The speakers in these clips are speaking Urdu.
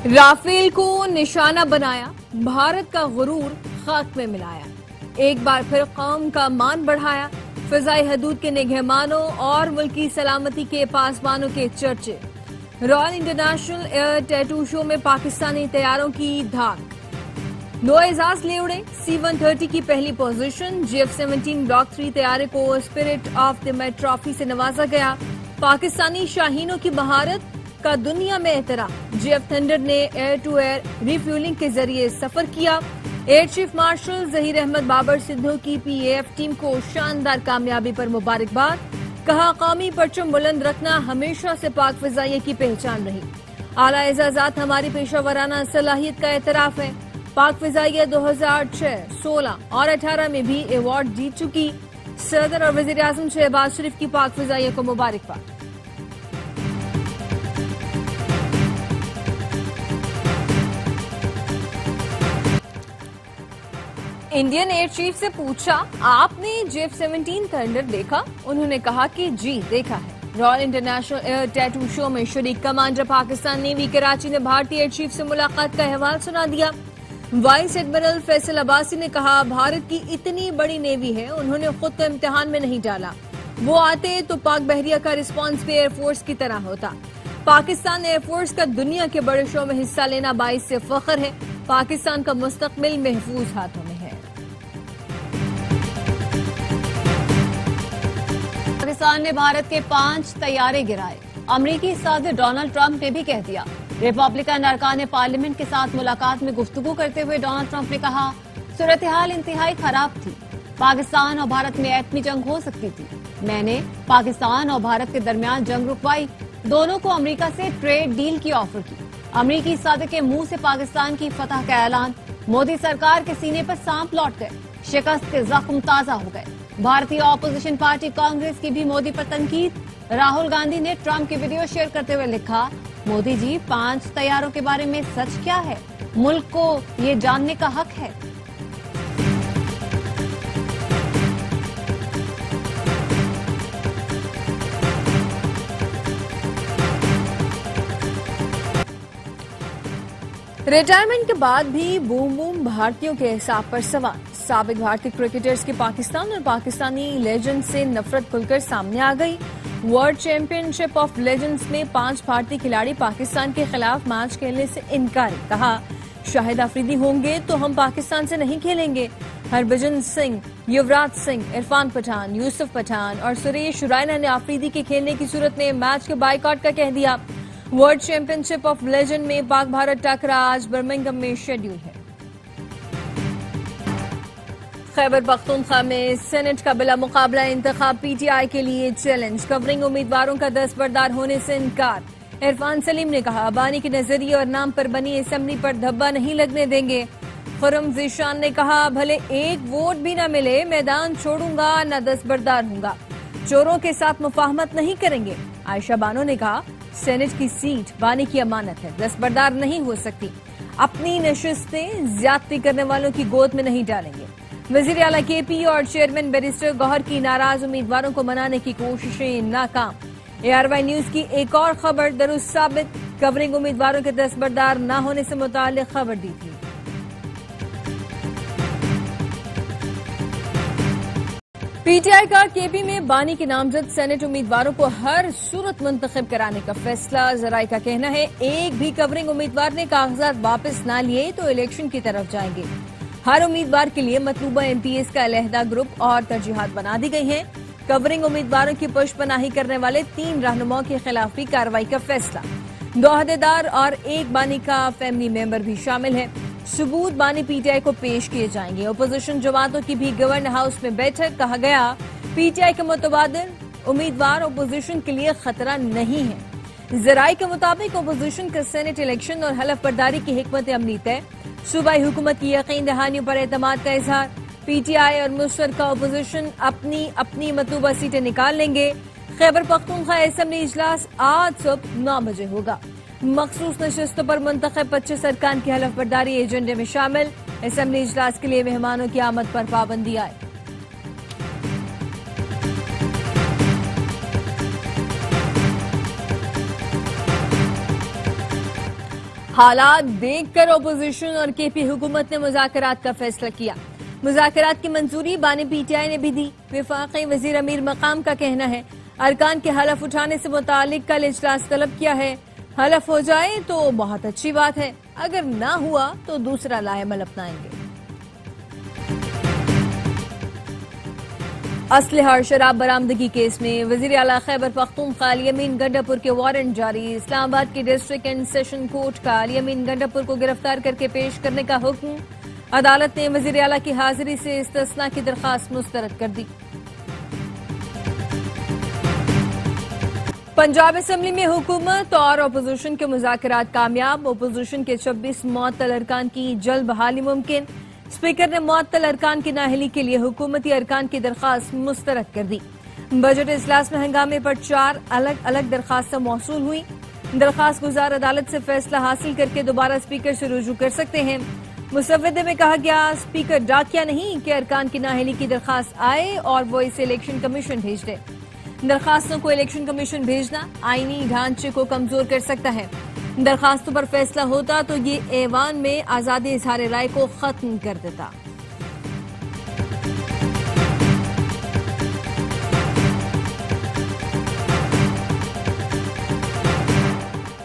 رافیل کو نشانہ بنایا، بھارت کا غرور خاک میں ملایا، ایک بار پھر قوم کا مان بڑھایا، فضائی حدود کے نگہبانوں اور ملکی سلامتی کے پاسبانوں کے چرچے۔ رائل انٹرنیشنل ایئر ٹیٹو شو میں پاکستانی طیاروں کی دھاک، 9 اعزاز لے اڑے، C-130 کی پہلی پوزیشن، GF-17 بلاک 3 طیارے کو spirit of the meet trophy سے نوازا گیا، پاکستانی شاہینوں کی مہارت کا دنیا میں احترام، GF تھنڈر نے air to air refuelling کے ذریعے سفر کیا، air chief marshal Zaheer Ahmed Babar Sidhu کی PAF ٹیم کو شاندار کامیابی پر مبارکباد، کہا قومی پرچم بلند رکھنا ہمیشہ سے پاک فضائیہ کی پہچان رہی، اعلیٰ اعزازات ہماری پیشہ ورانہ صلاحیت کا اعتراف ہے، پاک فضائیہ 2006، 16 اور 18 میں بھی ایوارڈ جیت چکی، صدر اور وزیر اعظم شہباز شریف کی پاک فضائیہ کو مبارکباد۔ انڈین ایئر چیف سے پوچھا، آپ نے GF-17 تھنڈر دیکھا؟ انہوں نے کہا کہ جی دیکھا ہے۔ رائل انٹرنیشنل ایئر ٹیٹو شو میں شریک کمانڈر پاکستان نیوی کراچی نے بھارتی ایئر چیف سے ملاقات کا احوال سنا دیا۔ وائس ایڈمرل فیصل عباسی نے کہا، بھارت کی اتنی بڑی نیوی ہے، انہوں نے خود کو امتحان میں نہیں ڈالا، وہ آتے تو پاک بحریہ کا رسپانس بھی ایئر فورس کی طرح ہوتا۔ پاکستان ایئر فورس کا دنیا کے بڑے شو میں حصہ لینا باعث سے فخر ہے، پاکستان کا مستقبل محفوظ ہاتھوں میں ہے۔ پاکستان نے بھارت کے 5 طیارے گرائے، امریکی صدر ڈونلڈ ٹرمپ نے بھی کہہ دیا۔ ریپبلکن ارکان پارلیمنٹ کے ساتھ ملاقات میں گفتگو کرتے ہوئے ڈونلڈ ٹرمپ نے کہا، صورتحال انتہائی خراب تھی، پاکستان اور بھارت میں ایٹمی جنگ ہو سکتی تھی، میں نے پاکستان اور بھارت کے درمیان جنگ رکوائی، دونوں کو امریکہ سے ٹریڈ ڈیل کی آفر کی، امریکی صدر کے منہ سے پاکستان کی فتح کا اعلان، مودی سرکار کے سینے پر سانپ لوٹ گئے، شکست کے زخم تازہ ہو گئے۔ بھارتی اپوزیشن پارٹی کانگریس کی بھی مودی پر تنقید، راہل گاندھی نے ٹرمپ کی ویڈیو شیئر کرتے ہوئے لکھا، مودی جی 5 طیاروں کے بارے میں سچ کیا ہے، ملک کو یہ جاننے کا حق ہے۔ ریٹائرمنٹ کے بعد بھی بوم بوم بھارتیوں کے حساب پر سوال، سابق بھارتی کرکٹرز کی پاکستان اور پاکستانی لیجنڈ سے نفرت کھل کر سامنے آ گئی۔ World championship of legends میں 5 بھارتی کھلاڑی پاکستان کے خلاف میچ کھیلنے سے انکاری، کہا شاہد آفریدی ہوں گے تو ہم پاکستان سے نہیں کھیلیں گے۔ ہربھجن سنگھ، یوراج سنگھ، عرفان پٹھان، یوسف پٹھان اور سریش رینا نے آفریدی کے کھیلنے کی صورت میں میچ کے بائیکاٹ کا کہہ دیا۔ World championship of legend میں پاک بھارت ٹکرا آج برمنگھم میں شیڈول ہے۔ خیبر پختونخوا میں سینٹ کا بلا مقابلہ انتخاب PTI کے لیے چیلنج، کورنگ امیدواروں کا دستبردار ہونے سے انکار، عرفان سلیم نے کہا بانی کے نظریے اور نام پر بنی اسمبلی پر دھبا نہیں لگنے دیں گے۔ خرم ذیشان نے کہا بھلے 1 ووٹ بھی نہ ملے میدان چھوڑوں گا نہ دستبردار ہوں گا، چوروں کے ساتھ مفاہمت نہیں کریں گے۔ عائشہ بانو نے کہا سینٹ کی سیٹ بانی کی امانت ہے، دستبردار نہیں ہو سکتی، اپنی نشستیں زیادتی کرنے والوں کی گود میں نہیں ڈالیں گے۔ وزیر اعلیٰ KP اور چیئرمین بیرسٹر گوہر کی ناراض امیدواروں کو منانے کی کوششیں ناکام۔ ARY نیوز کی ایک اور خبر درست ثابت، کورنگ امیدواروں کے دستبردار نہ ہونے سے متعلق خبر دی تھی۔ PTI کا KP میں بانی کے نامزد سینٹ امیدواروں کو ہر صورت منتخب کرانے کا فیصلہ، ذرائع کا کہنا ہے ایک بھی کورنگ امیدوار نے کاغذات واپس نہ لیے تو الیکشن کی طرف جائیں گے۔ ہر امیدوار کے لیے مطلوبہ MPs کا علیحدہ گروپ اور ترجیحات بنا دی گئی ہیں۔ کورنگ امیدواروں کی پشت پناہی کرنے والے 3 رہنماؤں کے خلاف بھی کارروائی کا فیصلہ، 2 عہدیدار اور 1 بانی کا فیملی ممبر بھی شامل ہے۔ ثبوت بانی PTI کو پیش کیے جائیں گے۔ اپوزیشن جماعتوں کی بھی گورنر ہاؤس میں بیٹھک، کہا گیا PTI کے متبادل امیدوار اپوزیشن کے لیے خطرہ نہیں ہے۔ ذرائع کے مطابق اپوزیشن کا سینٹ الیکشن اور حلف برداری کی حکمت عملی طے، صوبائی حکومت کی یقین دہانیوں پر اعتماد کا اظہار، PTI اور مشترکہ اپوزیشن اپنی مطلوبہ سیٹیں نکال لیں گے۔ خیبر پختونخوا اسمبلی اجلاس آج صبح 9 بجے ہوگا۔ مخصوص نشستوں پر منتخب 25 ارکان کی حلف برداری ایجنڈے میں شامل، اسمبلی اجلاس کے لیے مہمانوں کی آمد پر پابندی آئے۔ حالات دیکھ کر اپوزیشن اور کے پی حکومت نے مذاکرات کا فیصلہ کیا۔ مذاکرات کی منظوری بانی پی ٹی آئی نے بھی دی۔ وفاقی وزیر امیر مقام کا کہنا ہے ارکان کے حلف اٹھانے سے متعلق کل اجلاس طلب کیا ہے، حلف ہو جائے تو بہت اچھی بات ہے، اگر نہ ہوا تو دوسرا لائے عمل اپنائیں گے۔ اسلحہ اور شراب برآمدگی کیس میں وزیر اعلیٰ خیبر پختونخوا الیمین گنڈاپور کے وارنٹ جاری۔ اسلام آباد کی ڈسٹرکٹ اینڈ سیشن کورٹ کا الیمین گنڈاپور کو گرفتار کر کے پیش کرنے کا حکم۔ عدالت نے وزیر اعلیٰ کی حاضری سے استثناء کی درخواست مسترد کر دی۔ پنجاب اسمبلی میں حکومت اور اپوزیشن کے مذاکرات کامیاب، اپوزیشن کے 26 معطل ارکان کی جلد بحالی ممکن۔ اسپیکر نے معطل ارکان کی نااہلی کے لیے حکومتی ارکان کی درخواست مسترد کر دی۔ بجٹ اجلاس میں ہنگامے پر 4 الگ الگ درخواستیں موصول ہوئی۔ درخواست گزار عدالت سے فیصلہ حاصل کر کے دوبارہ اسپیکر سے رجوع کر سکتے ہیں۔ مسودے میں کہا گیا اسپیکر ڈاکیا نہیں کہ ارکان کی نااہلی کی درخواست آئے اور وہ اسے الیکشن کمیشن بھیج دے۔ درخواستوں کو الیکشن کمیشن بھیجنا آئینی ڈھانچے کو کمزور کر سکتا ہے۔ درخواستوں پر فیصلہ ہوتا تو یہ ایوان میں آزادی اظہار رائے کو ختم کر دیتا۔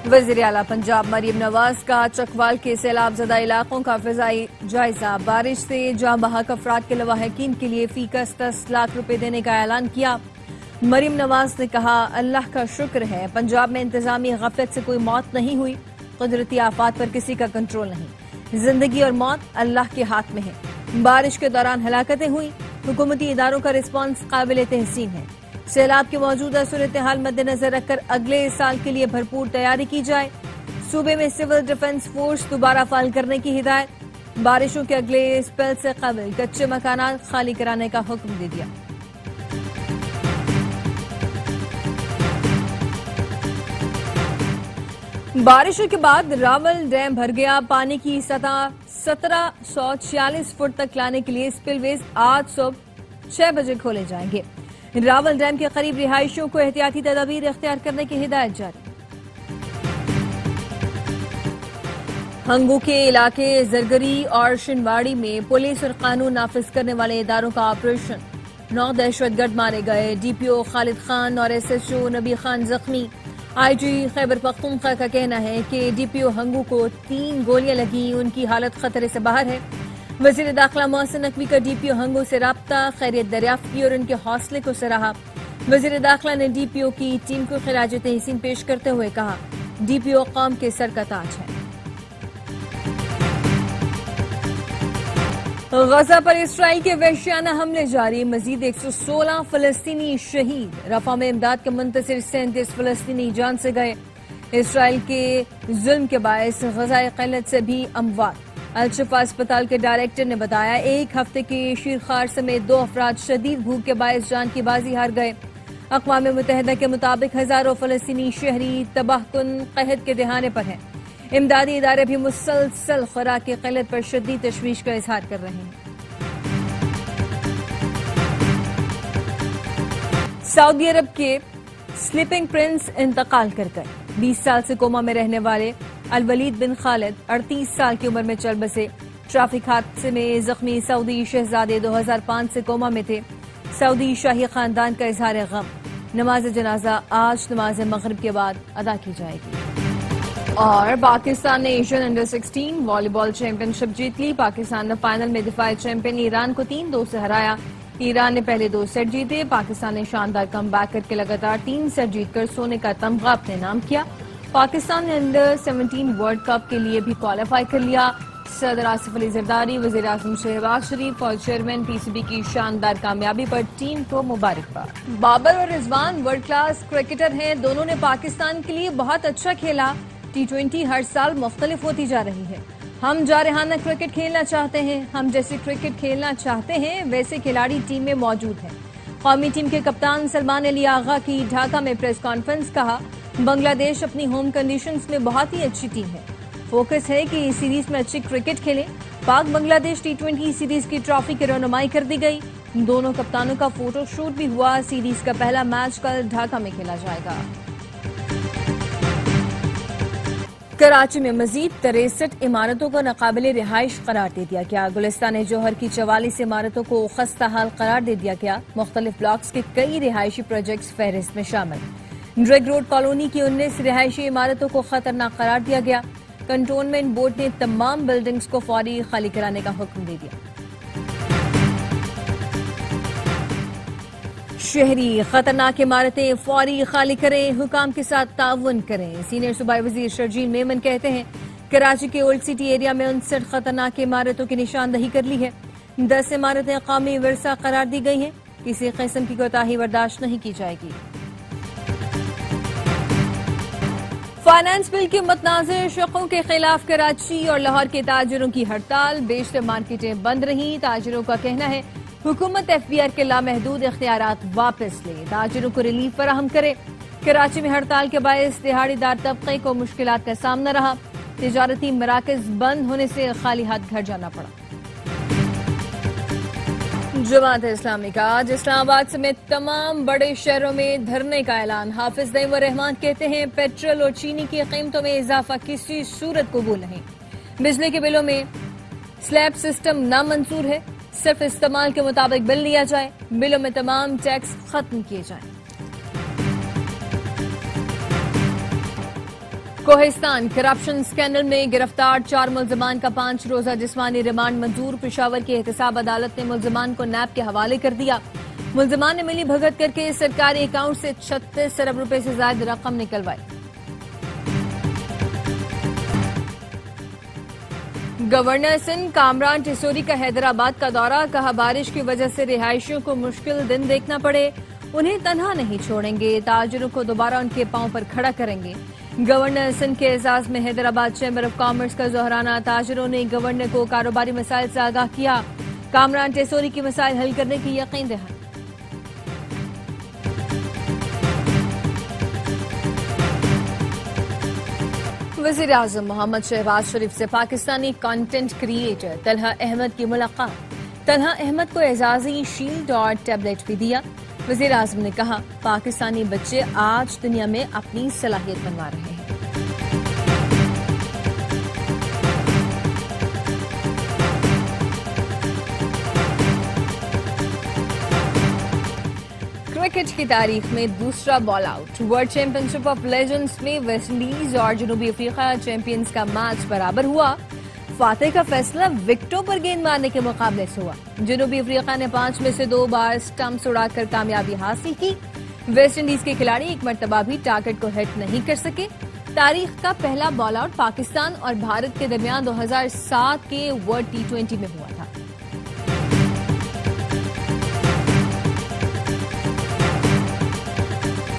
وزیر اعلیٰ پنجاب مریم نواز کا چکوال کے سیلاب زدہ علاقوں کا فضائی جائزہ۔ بارش سے جاں بحق افراد کے لواحقین کے لیے فی کس 10 لاکھ روپے دینے کا اعلان کیا۔ مریم نواز نے کہا اللہ کا شکر ہے پنجاب میں انتظامی غفلت سے کوئی موت نہیں ہوئی، قدرتی آفات پر کسی کا کنٹرول نہیں، زندگی اور موت اللہ کے ہاتھ میں ہے۔ بارش کے دوران ہلاکتیں ہوئی، حکومتی اداروں کا رسپانس قابل تحسین ہے۔ سیلاب کی موجودہ صورتحال مد نظر رکھ کر اگلے سال کے لیے بھرپور تیاری کی جائے۔ صوبے میں سول ڈیفنس فورس دوبارہ فعال کرنے کی ہدایت۔ بارشوں کے اگلے اسپیل سے قبل کچے مکانات خالی کرانے کا حکم دے دیا۔ بارشوں کے بعد راول ڈیم بھر گیا، پانی کی سطح 1746 فٹ تک لانے کے لیے اسپل ویز آج صبح 6 بجے کھولے جائیں گے۔ راول ڈیم کے قریب رہائشیوں کو احتیاطی تدابیر اختیار کرنے کی ہدایت جاری۔ ہنگو کے علاقے زرگری اور شنواڑی میں پولیس اور قانون نافذ کرنے والے اداروں کا آپریشن، 9 دہشت گرد مارے گئے، ڈی پی او خالد خان اور ایس ایچ او نبی خان زخمی۔ آئی جی خیبر پختونخوا کا کہنا ہے کہ ڈی پی او ہنگو کو 3 گولیاں لگیں، ان کی حالت خطرے سے باہر ہے۔ وزیر داخلہ محسن نقوی کا ڈی پی او ہنگو سے رابطہ، خیریت دریافت کی اور ان کے حوصلے کو سراہا۔ وزیر داخلہ نے ڈی پی او کی ٹیم کو خراج تحسین پیش کرتے ہوئے کہا ڈی پی او قوم کے سر کا تاج ہے۔ غزہ پر اسرائیل کے وحشیانہ حملے جاری، مزید 116 فلسطینی شہید، رفح میں امداد کے منتظر 37 فلسطینی جان سے گئے۔ اسرائیل کے ظلم کے باعث غذائی قلت سے بھی اموات۔ الشفا اسپتال کے ڈائریکٹر نے بتایا 1 ہفتے کی شیرخوار سمیت 2 افراد شدید بھوک کے باعث جان کی بازی ہار گئے۔ اقوام متحدہ کے مطابق ہزاروں فلسطینی شہری تباہ کن قحط کے دہانے پر ہیں۔ امدادی ادارے بھی مسلسل خوراک کی قلت پر شدید تشویش کا اظہار کر رہے ہیں۔ سعودی عرب کے سلیپنگ پرنس انتقال کر گئے۔ 20 سال سے کوما میں رہنے والے الولید بن خالد 38 سال کی عمر میں چل بسے۔ ٹریفک حادثے میں زخمی سعودی شہزادے 2005 سے کوما میں تھے۔ سعودی شاہی خاندان کا اظہار غم، نماز جنازہ آج نماز مغرب کے بعد ادا کی جائے گی۔ اور پاکستان نے ایشین انڈر 16 والی بال چیمپئن شپ جیت لی۔ پاکستان نے فائنل میں دفاعی چیمپئن ایران کو 3-2 سے ہرایا۔ ایران نے پہلے 2 سیٹ جیتے۔ پاکستان نے شاندار کم بیک کر کے لگاتار 3 سیٹ جیت کر سونے کا تمغہ اپنے نام کیا۔ پاکستان نے انڈر 17 ورلڈ کپ کے لیے بھی کوالیفائی کر لیا۔ صدر آصف علی زرداری، وزیر اعظم شہباز شریف اور چیئرمین پی سی بی کی شاندار کامیابی پر ٹیم کو مبارکباد۔ بابر اور رضوان ورلڈ کلاس کرکٹر ہیں، دونوں نے پاکستان کے لیے بہت اچھا کھیلا۔ T20 ہر سال مختلف ہوتی جا رہی ہے۔ ہم جارحانہ کرکٹ کھیلنا چاہتے ہیں، ہم جیسے کرکٹ کھیلنا چاہتے ہیں ویسے کھلاڑی ٹیم میں موجود ہیں۔ قومی ٹیم کے کپتان سلمان علی آغا کی ڈھاکہ میں پریس کانفرنس، کہا بنگلہ دیش اپنی ہوم کنڈیشنز میں بہت ہی اچھی ٹیم ہے، فوکس ہے کہ اس سیریز میں اچھی کرکٹ کھیلیں۔ پاک بنگلہ دیش T20 سیریز کی ٹرافی کی رونمائی کر دی گئی، دونوں کپتانوں کا فوٹو شوٹ بھی ہوا۔ سیریز کا پہلا میچ کل ڈھاکہ میں کھیلا جائے گا۔ کراچی میں مزید 63 عمارتوں کو ناقابل رہائش قرار دے دیا گیا۔ گلستان جوہر کی 44 عمارتوں کو خستہ حال قرار دے دیا گیا۔ مختلف بلاکس کے کئی رہائشی پروجیکٹس فہرست میں شامل۔ ڈریگ روڈ کالونی کی 19 رہائشی عمارتوں کو خطرناک قرار دیا گیا۔ کنٹونمنٹ بورڈ نے تمام بلڈنگز کو فوری خالی کرانے کا حکم دے دیا۔ شہری خطرناک عمارتیں فوری خالی کریں، حکام کے ساتھ تعاون کریں۔ سینئر صوبائی وزیر شرجیل میمن کہتے ہیں کراچی کے اولڈ سٹی ایریا میں 59 خطرناک عمارتوں کی نشاندہی کر لی ہے۔ 10 عمارتیں قومی ورثہ قرار دی گئی ہیں۔ کسی قسم کی کوتاہی برداشت نہیں کی جائے گی۔ فائنانس بل کے متنازع شقوں کے خلاف کراچی اور لاہور کے تاجروں کی ہڑتال، بیشتر مارکیٹیں بند رہیں۔ تاجروں کا کہنا ہے حکومت ایف بی آر کے لامحدود اختیارات واپس لے، تاجروں کو ریلیف فراہم کرے۔ کراچی میں ہڑتال کے باعث دہاڑی دار طبقے کو مشکلات کا سامنا رہا۔ تجارتی مراکز بند ہونے سے خالی ہاتھ گھر جانا پڑا۔ جماعت اسلامی کا آج اسلام آباد سمیت تمام بڑے شہروں میں دھرنے کا اعلان۔ حافظ نعیم الرحمان کہتے ہیں پیٹرول اور چینی کی قیمتوں میں اضافہ کسی صورت قبول نہیں۔ بجلی کے بلوں میں سلیب سسٹم نامنظور ہے، صرف استعمال کے مطابق بل لیا جائے، بلوں میں تمام ٹیکس ختم کیے جائیں۔ کوہستان کرپشن سکینڈل میں گرفتار 4 ملزمان کا 5 روزہ جسمانی ریمانڈ منظور۔ پشاور کی احتساب عدالت نے ملزمان کو نیب کے حوالے کر دیا۔ ملزمان نے ملی بھگت کر کے سرکاری اکاؤنٹ سے 36 ارب روپے سے زائد رقم نکلوائی۔ گورنر سندھ کامران ٹیسوری کا حیدرآباد کا دورہ، کہا بارش کی وجہ سے رہائشیوں کو مشکل دن دیکھنا پڑے، انہیں تنہا نہیں چھوڑیں گے، تاجروں کو دوبارہ ان کے پاؤں پر کھڑا کریں گے۔ گورنر سندھ کے اعزاز میں حیدرآباد چیمبر آف کامرس کا ظہرانہ، تاجروں نے گورنر کو کاروباری مسائل سے آگاہ کیا، کامران ٹیسوری کی مسائل حل کرنے کی یقین دہانی۔ وزیر اعظم محمد شہباز شریف سے پاکستانی کانٹینٹ کریئٹر طلحہ احمد کی ملاقات۔ طلحہ احمد کو اعزازی شیلڈ اور ٹیبلٹ بھی دیا۔ وزیر اعظم نے کہا پاکستانی بچے آج دنیا میں اپنی صلاحیت بنوا رہے ہیں۔ کرکٹ کی تاریخ میں دوسرا ball out. World championship of legends میں ویسٹ انڈیز اور جنوبی افریقہ چیمپئنز کا میچ برابر ہوا۔ فاتح کا فیصلہ وکٹوں پر گیند مارنے کے مقابلے سے ہوا۔ جنوبی افریقہ نے 5 میں سے 2 بار سٹمپس اڑا کر کامیابی حاصل کی۔ ویسٹ انڈیز کے کھلاڑی ایک مرتبہ بھی ٹارگٹ کو ہٹ نہیں کر سکے۔ تاریخ کا پہلا بال آؤٹ پاکستان اور بھارت کے درمیان 2007 کے ورلڈ T20 میں ہوا تھا۔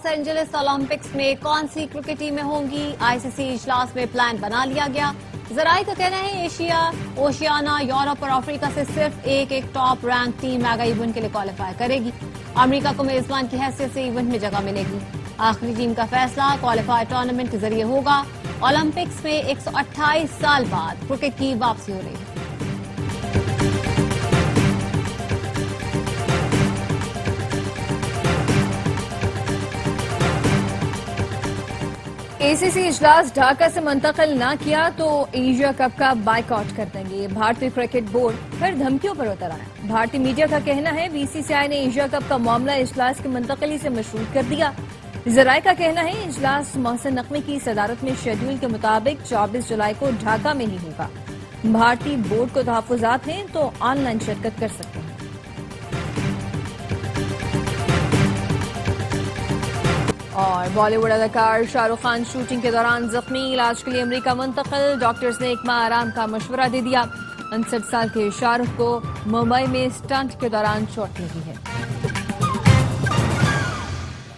لاس اینجلس اولمپکس میں کون سی کرکٹ ٹیمیں ہوں گی؟ آئی سی سی اجلاس میں پلان بنا لیا گیا۔ ذرائع کا کہنا ہے ایشیا، اوشیانا، یورپ اور افریقہ سے صرف ایک top rank team mega event کے لیے کوالیفائی کرے گی۔ امریکہ کو میزبان کی حیثیت سے ایونٹ میں جگہ ملے گی۔ آخری ٹیم کا فیصلہ کوالیفائی ٹورنامنٹ کے ذریعے ہوگا۔ اولمپکس میں 128 سال بعد کرکٹ کی واپسی ہو رہی ہے۔ اے سی سی اجلاس ڈھاکہ سے منتقل نہ کیا تو ایشیا کپ کا بائیک آؤٹ کر دیں گے۔ بھارتی کرکٹ بورڈ پھر دھمکیوں پر اتر آیا۔ بھارتی میڈیا کا کہنا ہے بی سی سی آئی نے ایشیا کپ کا معاملہ اجلاس کی منتقلی سے مشروط کر دیا۔ ذرائع کا کہنا ہے اجلاس محسن نقوی کی صدارت میں شیڈول کے مطابق 24 جولائی کو ڈھاکہ میں ہی ہوگا۔ بھارتی بورڈ کو تحفظات ہیں تو آن لائن شرکت کر سکتے ہیں۔ اور بالی ووڈ اداکار شاہ رخ خان شوٹنگ کے دوران زخمی، علاج کے لیے امریکہ منتقل۔ ڈاکٹرز نے 1 ماہ آرام کا مشورہ دے دیا۔ 59 سال کے شاہ رخ کو ممبئی میں سٹنٹ کے دوران چوٹ لگی ہے۔